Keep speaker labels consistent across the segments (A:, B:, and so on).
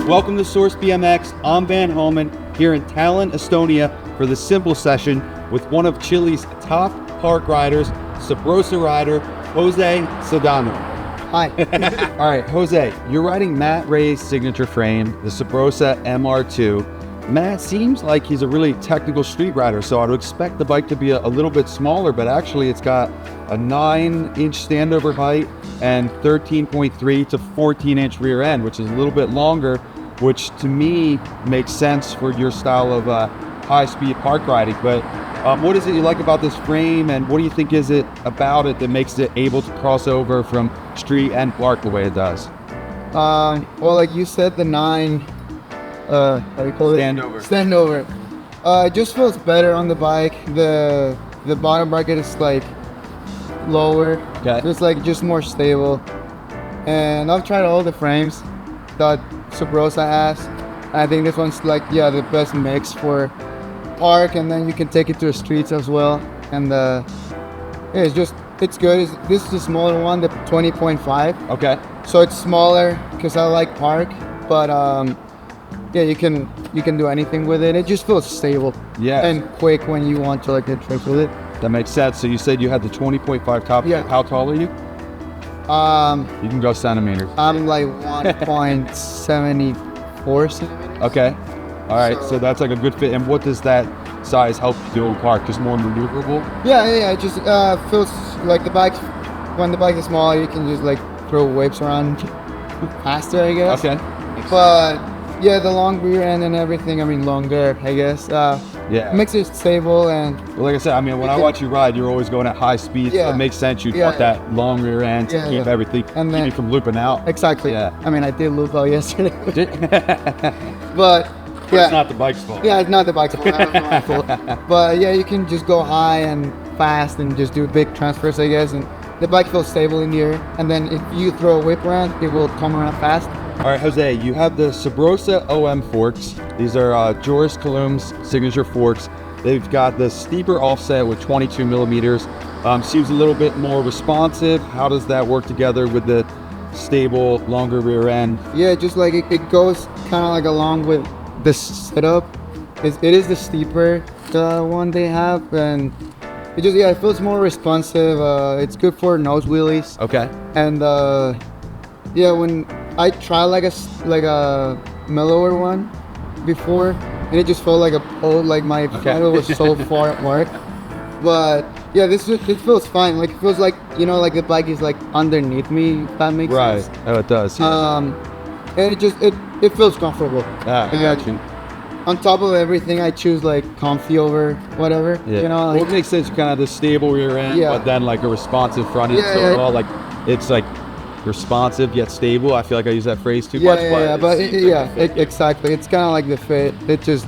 A: Welcome to Source BMX. I'm Van Holman here in Tallinn, Estonia for the Simple session with one of Chile's top park riders, Sabrosa rider, Jose Cedano.
B: Hi.
A: All right, Jose, you're riding Matt Ray's signature frame, the Sabrosa MR2. Matt seems like he's a really technical street rider, so I'd expect the bike to be a little bit smaller, but actually it's got a 9-inch standover height and 13.3 to 14-inch rear end, which is a little bit longer, which to me makes sense for your style of high-speed park riding. But what is it you like about this frame, and what do you think is it about it that makes it able to cross over from street and park the way it does?
B: Well, like you said, the 9, how do you call it? Standover. It just feels better on the bike. The bottom bracket is like lower.
A: Okay.
B: It's like just more stable. And I've tried all the frames that Sabrosa has. I think this one's like, yeah, the best mix for park, and then you can take it to the streets as well. And yeah, it's good. This is the smaller one, the 20.5.
A: Okay.
B: So it's smaller because I like park, but yeah, you can do anything with it. It just feels stable.
A: Yeah.
B: And quick when you want to like get trip with it.
A: That makes sense. So you said you had the 20.5 top.
B: Yeah.
A: How tall are you? You can go centimeters.
B: I'm like 1.74 centimeters.
A: Okay. All right. So that's like a good fit. And what does that size help you do in park? Just more maneuverable?
B: Yeah. It just feels like when the bike is small, you can just like throw whips around faster, I guess.
A: Okay.
B: But yeah, the long rear end and everything, I mean longer, I guess.
A: Yeah.
B: Makes it stable. And
A: Well, like I said, I mean, when I watch you ride, you're always going at high speed.
B: Yeah.
A: So it makes sense. You'd
B: Yeah,
A: want that long rear end to
B: Yeah,
A: keep
B: yeah.
A: everything,
B: And
A: keep
B: then-
A: you from looping out.
B: exactly.
A: Yeah.
B: I mean, I did loop out yesterday.
A: But
B: But yeah.
A: it's not the bike's fault.
B: Yeah, it's not the bike's fault. That was my fault. But yeah, you can just go high and fast and just do big transfers, I guess. And the bike feels stable in the air. And then if you throw a whip around, it will come around fast.
A: All right, Jose, you have the Sabrosa OM forks. These are Joris Kalum's signature forks. They've got the steeper offset with 22 millimeters. Seems a little bit more responsive. How does that work together with the stable, longer rear end?
B: Yeah, just like it goes kind of like along with the setup. It is the steeper one they have, and it just, yeah, it feels more responsive. It's good for nose wheelies.
A: Okay.
B: And yeah, when I tried like a mellower one before, and it just felt like my pedal was so far apart. But yeah, it feels fine. Like it feels like, you know, like the bike is like underneath me, if that makes sense.
A: Right. Oh, it does.
B: And it feels comfortable.
A: I got you.
B: On top of everything, I choose like comfy over whatever.
A: Yeah.
B: You know,
A: Well,
B: like,
A: it makes sense. Kind of the stable rear end,
B: Yeah.
A: but then like a responsive front end.
B: Yeah,
A: So
B: yeah.
A: it all like it's like responsive yet stable. I feel like I use that phrase too much, but
B: exactly. It's kind of like the fit. It just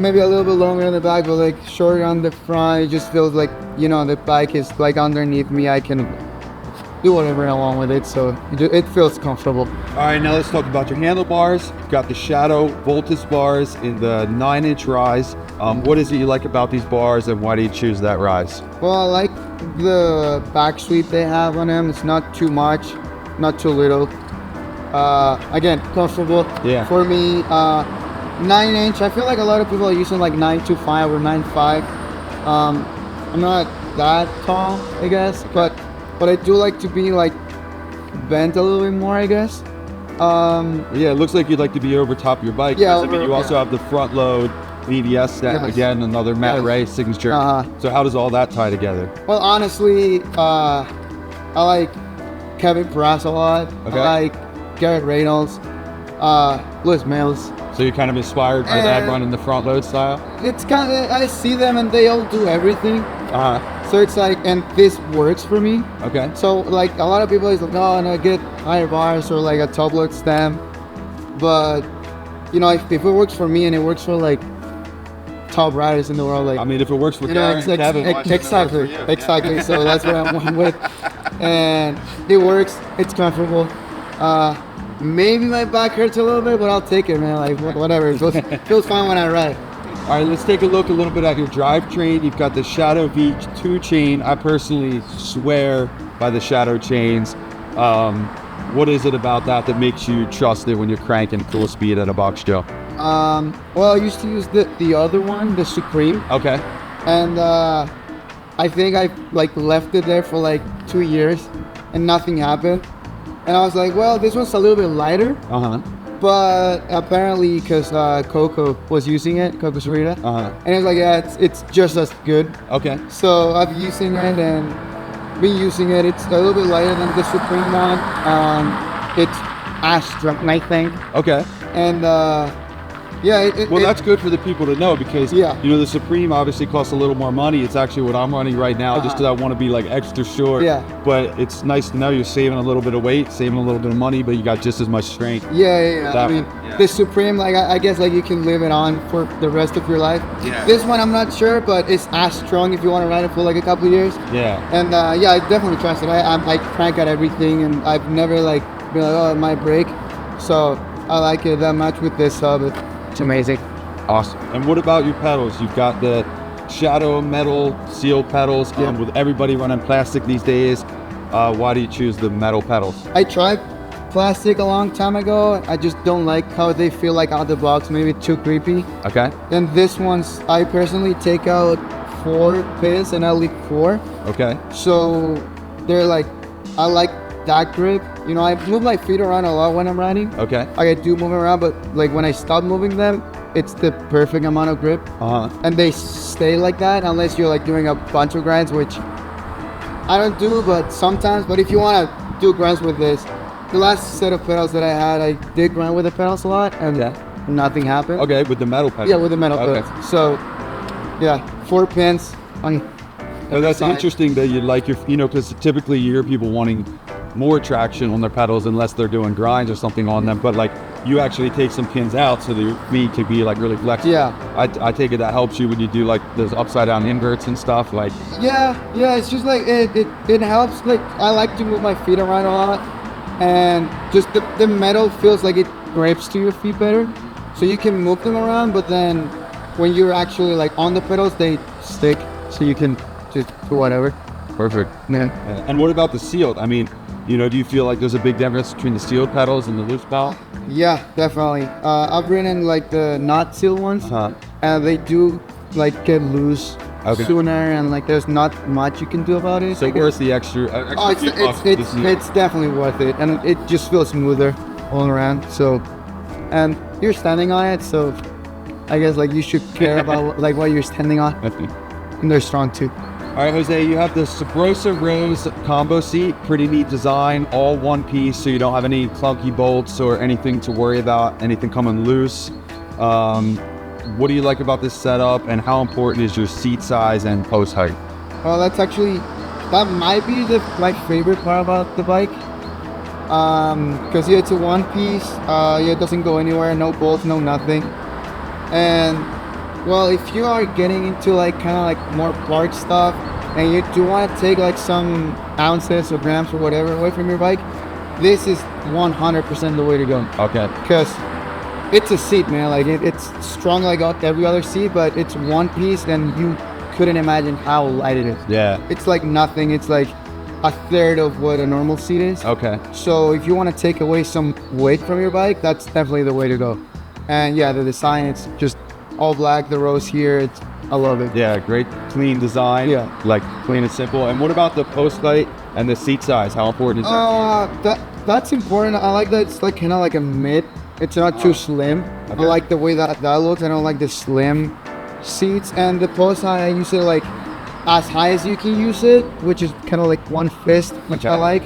B: maybe a little bit longer on the back, but like shorter on the front. It just feels like, you know, the bike is like underneath me. I can do whatever I want with it, so it feels comfortable.
A: All right, now let's talk about your handlebars. You've got the Shadow Voltus bars in the 9-inch rise. What is it you like about these bars, and why do you choose that rise?
B: Well, I like the back sweep they have on them. It's not too much, not too little. Again, comfortable.
A: Yeah.
B: For me, 9-inch. I feel like a lot of people are using like 9.25 or 9.5. I'm not that tall, I guess, but I do like to be like bent a little bit more, I guess.
A: Yeah, it looks like you'd like to be over top of your bike.
B: Yeah,
A: 'cause, I mean, you also have the front load VVS set,
B: Yes.
A: again, another Matt
B: Yes.
A: Ray signature.
B: Uh-huh.
A: So how does all that tie together?
B: Well, honestly, I like Kevin Perez a lot.
A: Okay.
B: I like Garrett Reynolds, Louis Mills.
A: So you're kind of inspired by that running the front load style?
B: It's kind of, I see them and they all do everything.
A: Uh-huh.
B: So it's like, and this works for me.
A: Okay.
B: So like a lot of people is like, oh, no, get higher bars or like a top load stem. But you know, if it works for me and it works for like top riders in the world, like,
A: I mean, if it works for
B: you know,
A: Darren and Kevin, why shouldn't it work for you?
B: exactly. So that's what I'm with, and it works. It's comfortable. Maybe my back hurts a little bit, but I'll take it, man. Like whatever, it feels fine when I ride.
A: All right, let's take a look a little bit at your drivetrain. You've got the Shadow V2 chain. I personally swear by the Shadow chains. What is it about that makes you trust it when you're cranking full speed at a box show?
B: Well, I used to use the other one, the Supreme.
A: Okay.
B: And I think I like left it there for like 2 years and nothing happened. And I was like, well, this one's a little bit lighter. But apparently, because Coco was using it, Coco Sarita, and it's like, yeah, it's just as good.
A: Okay.
B: So I've been using it and been using it. It's a little bit lighter than the Supreme one. It's as strong, I think.
A: Okay.
B: And yeah,
A: well, that's good for the people to know because
B: yeah.
A: You know, the Supreme obviously costs a little more money. It's actually what I'm running right now, just because I want to be like extra short.
B: Yeah.
A: But it's nice to know you're saving a little bit of weight, saving a little bit of money, but you got just as much strength.
B: Yeah.
A: That
B: I mean, the Supreme, like I guess, like you can live it on for the rest of your life.
A: Yeah.
B: This one, I'm not sure, but it's as strong if you want to ride it for like a couple of years.
A: Yeah.
B: And yeah, I definitely trust it. I crank at everything, and I've never like been like, oh, it might break. So I like it that much with this sub. It's amazing.
A: Awesome. And what about your pedals? You've got the shadow metal seal pedals. With everybody running plastic these days, why do you choose the metal pedals?
B: I tried plastic a long time ago. I just don't like how they feel like out of the box. Maybe too creepy.
A: Okay.
B: And this one's, I personally take out 4 pins and I leave 4.
A: Okay.
B: So they're like, I like that grip. You know, I move my feet around a lot when I'm riding.
A: Okay.
B: I do move around, but like when I stop moving them, it's the perfect amount of grip. And they stay like that unless you're like doing a bunch of grinds, which I don't do, but sometimes. But if you want to do grinds with this, the last set of pedals that I had, I did grind with the pedals a lot, and nothing happened.
A: Okay, with the metal pedals.
B: Yeah, with the metal pedals. So yeah, 4 pins on.
A: Oh, that's interesting that you like your, you know, because typically you hear people wanting more traction on their pedals unless they're doing grinds or something on them, but like you actually take some pins out so that your feet could be like really flexible.
B: Yeah.
A: I take it that helps you when you do like those upside down inverts and stuff, like.
B: Yeah, it's just like it helps. Like I like to move my feet around a lot, and just the metal feels like it grips to your feet better, so you can move them around. But then when you're actually like on the pedals, they stick, so you can just do whatever.
A: Perfect.
B: Yeah.
A: And what about the sealed? I mean, you know, do you feel like there's a big difference between the sealed pedals and the loose pedal?
B: Yeah, definitely. I've ridden like the not sealed ones, and they do like get loose sooner, and like there's not much you can do about it.
A: So where's the extra?
B: It's definitely worth it, and it just feels smoother all around. So, and you're standing on it, so I guess like you should care about like what you're standing on. And they're strong too.
A: All right, Jose, you have the Sabrosa Rose combo seat. Pretty neat design, all one piece, so you don't have any clunky bolts or anything to worry about, anything coming loose. What do you like about this setup, and how important is your seat size and post height?
B: Well, that might be my favorite part about the bike. Because it's a one piece, it doesn't go anywhere, no bolts, no nothing. And well, if you are getting into like kind of like more park stuff and you do want to take like some ounces or grams or whatever away from your bike, this is 100% the way to go.
A: Okay.
B: Because it's a seat, man. Like it's strong like every other seat, but it's one piece and you couldn't imagine how light it is.
A: Yeah.
B: It's like nothing. It's like a third of what a normal seat is.
A: Okay.
B: So if you want to take away some weight from your bike, that's definitely the way to go. And yeah, the design, it's just all black, the rose here, I love it.
A: Yeah, great clean design. Yeah. Like clean and simple. And what about the post height and the seat size? How important is that?
B: That's important. I like that it's like kind of like a mid. It's not too slim. Okay. I like the way that looks. I don't like the slim seats. And the post height, I use it like as high as you can use it, which is kind of like one fist, which I like.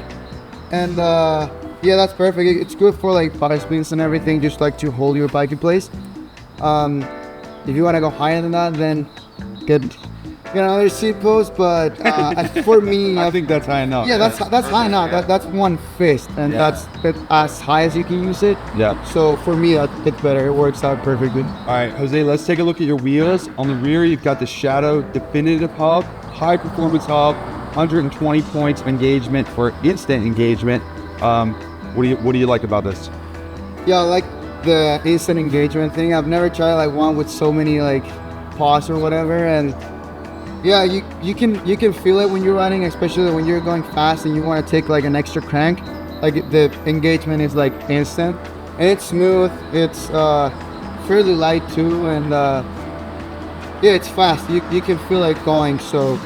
B: And yeah, that's perfect. It's good for like power spins and everything, just like to hold your bike in place. If you want to go higher than that, then get another seat post. But for me,
A: I think that's high enough.
B: Yeah, that's high enough. That's one fist, and that's as high as you can use it.
A: Yeah.
B: So for me, it's better. It works out perfectly.
A: All right, Jose, let's take a look at your wheels. On the rear, you've got the Shadow Definitive hub, high performance hub, 120 points of engagement for instant engagement. What do you like about this?
B: Yeah, I like the instant engagement thing. I've never tried like one with so many like pause or whatever, and yeah, you can feel it when you're riding, especially when you're going fast and you want to take like an extra crank. like the engagement is like instant, and it's smooth. It's fairly light too, and yeah, it's fast. You can feel like going. So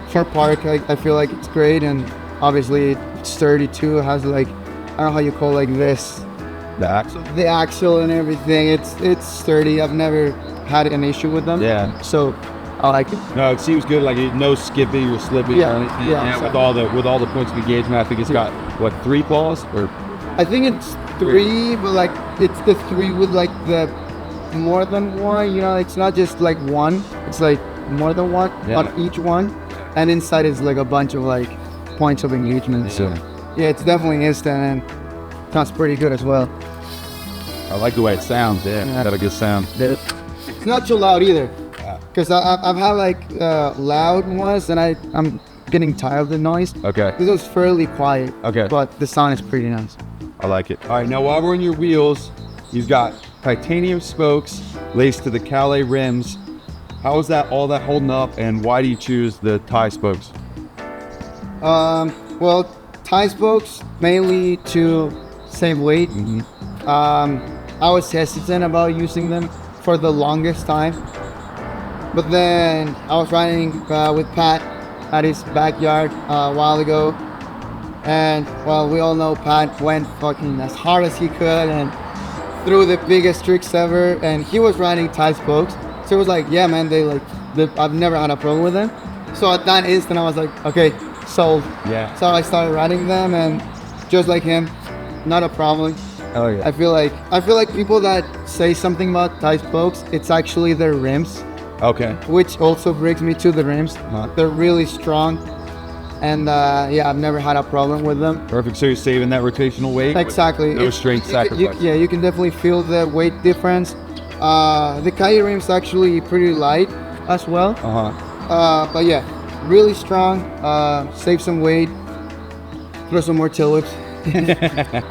B: for park, I feel like it's great, and obviously it's sturdy too. It has like, I don't know how you call like this, the axle and everything. It's sturdy. I've never had an issue with them.
A: Yeah.
B: So I like it.
A: No, it seems good. Like no skipping or slipping.
B: Yeah,
A: Or anything.
B: yeah,
A: And
B: exactly.
A: with all the points of engagement, I think it's got what 3 paws or
B: I think it's 3, but like it's the 3 with like the more than one. You know, it's not just like one. It's like more than one on each one, and inside is like a bunch of like points of engagement. So yeah, it's definitely instant and sounds pretty good as well.
A: I like the way it sounds. Yeah,
B: Yeah.
A: got a good sound.
B: It's not too loud either, because I've had like loud ones, and I'm getting tired of the noise.
A: Okay.
B: This one's fairly quiet.
A: Okay.
B: But the sound is pretty nice.
A: I like it. All right, now while we're on your wheels, you've got titanium spokes laced to the Calais rims. How is that all that holding up, and why do you choose the tie spokes?
B: Well, tie spokes mainly to save weight. I was hesitant about using them for the longest time, but then I was riding with Pat at his backyard a while ago, and well, we all know Pat went fucking as hard as he could and threw the biggest tricks ever, and he was riding tie spokes. So it was like, yeah, man, I've never had a problem with them. So at that instant, I was like, okay, sold.
A: Yeah.
B: So I started riding them, and just like him, not a problem.
A: Oh yeah.
B: I feel like people that say something about tie spokes, it's actually their rims,
A: Okay.
B: which also brings me to the rims. They're really strong, and yeah, I've never had a problem with them.
A: Perfect. So you're saving that rotational weight.
B: Exactly.
A: No strength sacrifice.
B: Yeah, you can definitely feel the weight difference. The Kai rim's actually pretty light as well. But yeah, really strong. Save some weight. Throw some more tail whips.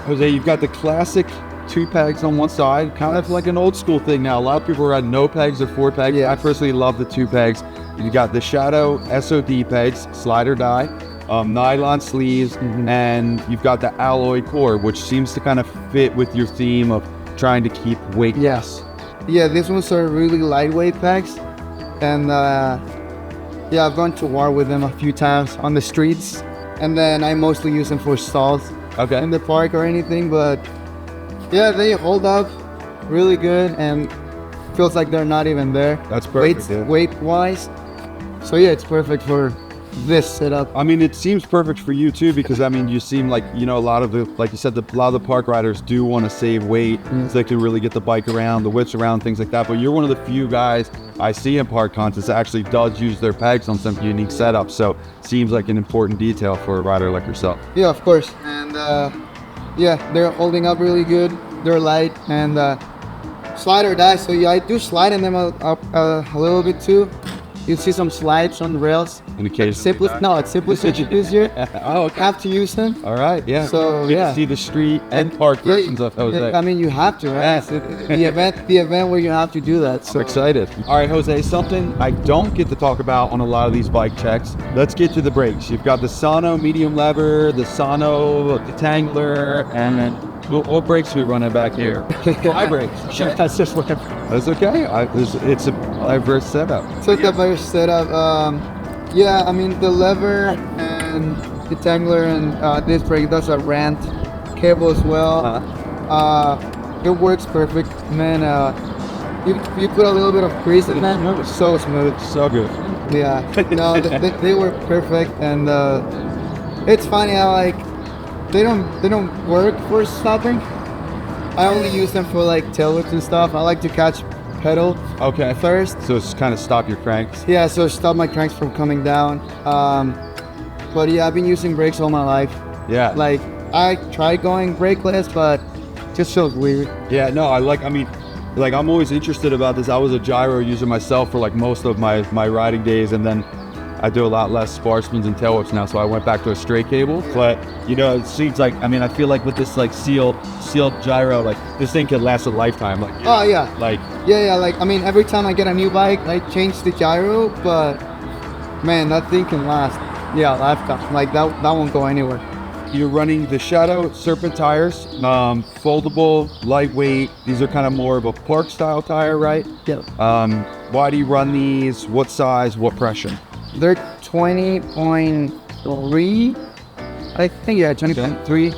A: Jose, you've got the classic 2 pegs on one side, kind of like an old school thing now. A lot of people are at no pegs or 4 pegs.
B: Yeah.
A: I personally love the 2 pegs. You've got the Shadow SOD pegs, slider die, nylon sleeves, and you've got the alloy core, which seems to kind of fit with your theme of trying to keep weight.
B: Yes. Yeah, these ones are really lightweight pegs, and yeah, I've gone to war with them a few times on the streets, and then I mostly use them for stalls in the park or anything. But yeah, they hold up really good, and feels like they're not even there.
A: That's perfect.
B: Weight wise. So yeah, it's perfect for this setup.
A: I mean, it seems perfect for you too, because I mean, you seem like, you know, a lot of the, like you said, a lot of the park riders do want to save weight so they can really get the bike around, the whips around, things like that. But you're one of the few guys I see in park contests that actually does use their pegs on some unique setups. So seems like an important detail for a rider like yourself.
B: Yeah, of course. And yeah, they're holding up really good. They're light and slide or die. So yeah, I do slide in them a little bit too. You see some slides on the rails.
A: In the case.
B: It's simply such easier.
A: Oh, okay.
B: Have to use them.
A: All right, yeah.
B: So
A: You
B: yeah.
A: can see the street and park versions of Jose.
B: I mean, you have to, right?
A: Yes.
B: The event where you have to do that. So
A: I'm excited. All right, Jose, something I don't get to talk about on a lot of these bike checks. Let's get to the brakes. You've got the Cedano medium lever, the Cedano detangler, and then what brakes are we running back here? High brakes.
B: That's just whatever.
A: That's okay. It's a diverse setup.
B: So the first setup, yeah, I mean the lever and the detangler and this brake, those are rant cable as well. It works perfect, man. You put a little bit of grease in that, it was so smooth.
A: So good.
B: Yeah, no, they were perfect, and it's funny how like they don't work for stopping. I only use them for like tail whips and stuff. I like to catch pedal first.
A: So it's kind of stop your cranks.
B: Yeah, so stop my cranks from coming down. But yeah, I've been using brakes all my life.
A: Yeah.
B: Like I tried going brakeless, but just feels weird.
A: Yeah, no, I mean, I'm always interested about this. I was a gyro user myself for like most of my riding days, and then I do a lot less spar spins and tail whips now, so I went back to a straight cable. But you know, it seems like, I mean, I feel like with this like sealed gyro, like this thing could last a lifetime. Like,
B: Oh yeah.
A: like
B: Yeah, like I mean, every time I get a new bike, I change the gyro, but man, that thing can last. Yeah, lifetime. Like that won't go anywhere.
A: you're running the Shadow Serpent tires, foldable, lightweight. These are kind of more of a park style tire, right?
B: Yeah.
A: Why do you run these? What size? What pressure?
B: They're 20.3, I think. Yeah, 20.3.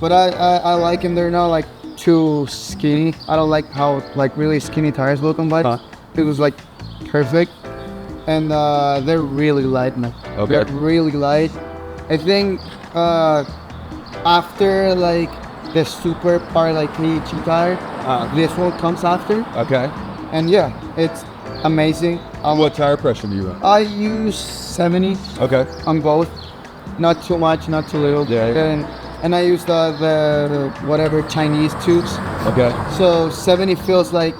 B: But I like them. They're not like too skinny. I don't like how like really skinny tires look on bikes. It was like perfect, and they're really light, man.
A: Okay.
B: They're really light. I think after like the super part like PHE tire, this one comes after,
A: Okay.
B: and yeah, it's amazing.
A: What tire pressure do you run?
B: I use 70
A: Okay.
B: on both, not too much, not too little.
A: Yeah.
B: And I use the whatever Chinese tubes.
A: Okay.
B: So 70 feels like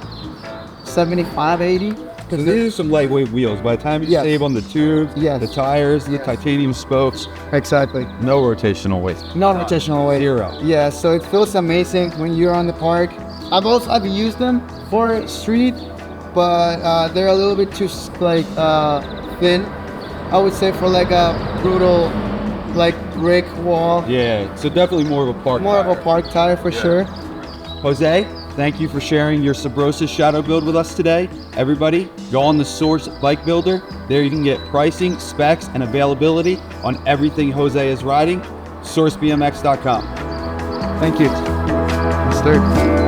B: 75, 80.
A: So these are some lightweight wheels. By the time you
B: Yes.
A: save on the tubes,
B: Yes.
A: the tires, the
B: Yes.
A: titanium spokes,
B: Exactly.
A: no rotational weight.
B: No rotational weight.
A: Zero.
B: Yeah, so it feels amazing when you're on the park. I've used them for street, but they're a little bit too thin. I would say for like a brutal like brick wall.
A: Yeah. So definitely more of a park.
B: More
A: tire.
B: of a park tire for sure.
A: Jose, thank you for sharing your Subrosa Shadow build with us today. Everybody, go on the Source Bike Builder. There you can get pricing, specs, and availability on everything Jose is riding. sourcebmx.com.
B: Thank you. Mr.